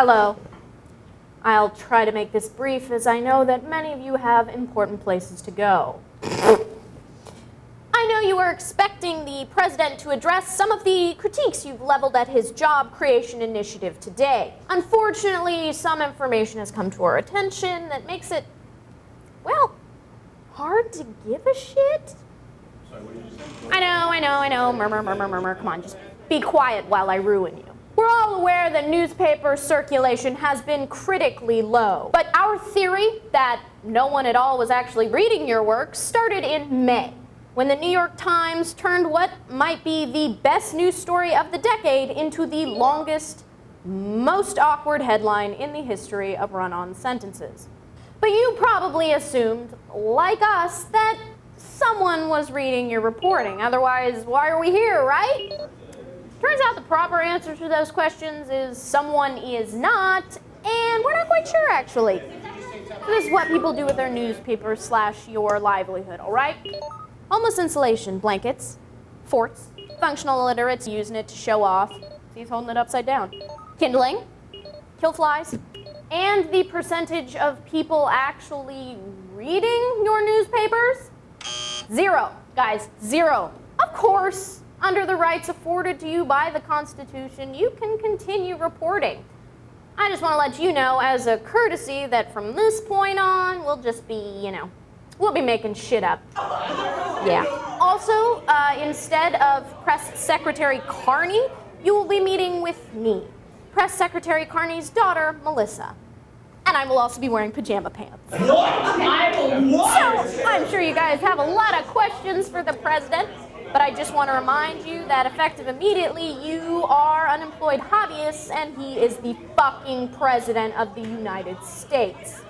Hello. I'll try to make this brief as I know that many of you have important places to go. I know you were expecting the president to address some of the critiques you've leveled at his job creation initiative today. Unfortunately, some information has come to our attention that makes it, well, hard to give a shit. Sorry, what did you say? I know. Murmur. Come on, just be quiet while I ruin you. We're all aware that newspaper circulation has been critically low, but our theory that no one at all was actually reading your work started in May, when the New York Times turned what might be the best news story of the decade into the longest, most awkward headline in the history of run-on sentences. But you probably assumed, like us, that someone was reading your reporting. Otherwise, why are we here, right? Turns out the proper answer to those questions is someone is not, and we're not quite sure, actually. This is what people do with their newspaper / your livelihood, all right? Homeless insulation, blankets, forts, functional illiterates using it to show off. He's holding it upside down. Kindling, kill flies, and the percentage of people actually reading your newspapers? 0, guys, 0. Of course, under the rights afforded to you by the Constitution, you can continue reporting. I just want to let you know as a courtesy that from this point on, we'll just be, we'll be making shit up. Yeah. Also, instead of Press Secretary Carney, you will be meeting with me, Press Secretary Carney's daughter, Melissa. And I will also be wearing pajama pants. What? So, I'm sure you guys have a lot of questions for the president, but I just want to remind you that effective immediately, you are unemployed hobbyists, and he is the fucking president of the United States.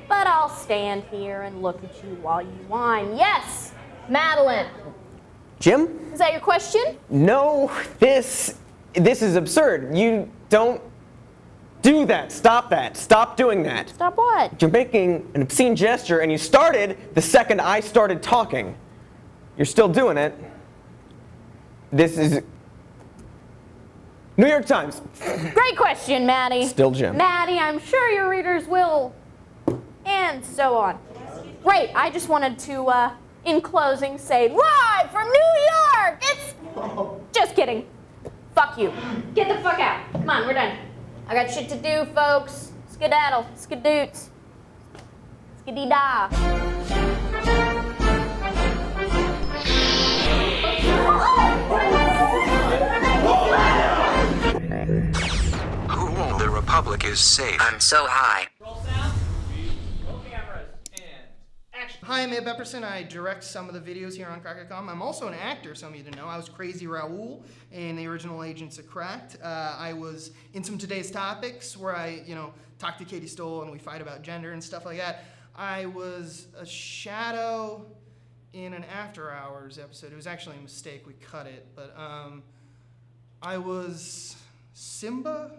But I'll stand here and look at you while you whine. Yes, Madeline. Jim? Is that your question? No, this is absurd. You don't do that. Stop that. Stop doing that. Stop what? You're making an obscene gesture, and you started the second I started talking. You're still doing it. This is New York Times. Great question, Maddie. Still Jim. Maddie, I'm sure your readers will, and so on. Great, I just wanted to, in closing, say, live from New York, it's... Just kidding. Fuck you. Get the fuck out. Come on, we're done. I got shit to do, folks. Skedaddle, skadoots, skadee-da. The Republic is safe. I'm so high. Roll sound. Roll cameras. And action. Hi, I'm Ed Epperson. I direct some of the videos here on Crack.com. I'm also an actor, some of you didn't know. I was Crazy Raoul in the original Agents of Cracked. I was in some Today's Topics where I, talk to Katie Stoll and we fight about gender and stuff like that. I was a shadow in an After Hours episode. It was actually a mistake. We cut it. But I was Simba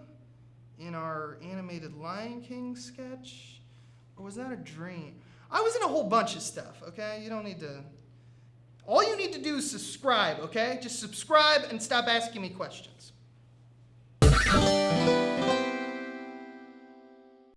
in our animated Lion King sketch. Or was that a dream? I was in a whole bunch of stuff, okay? You don't need to... All you need to do is subscribe, okay? Just subscribe and stop asking me questions.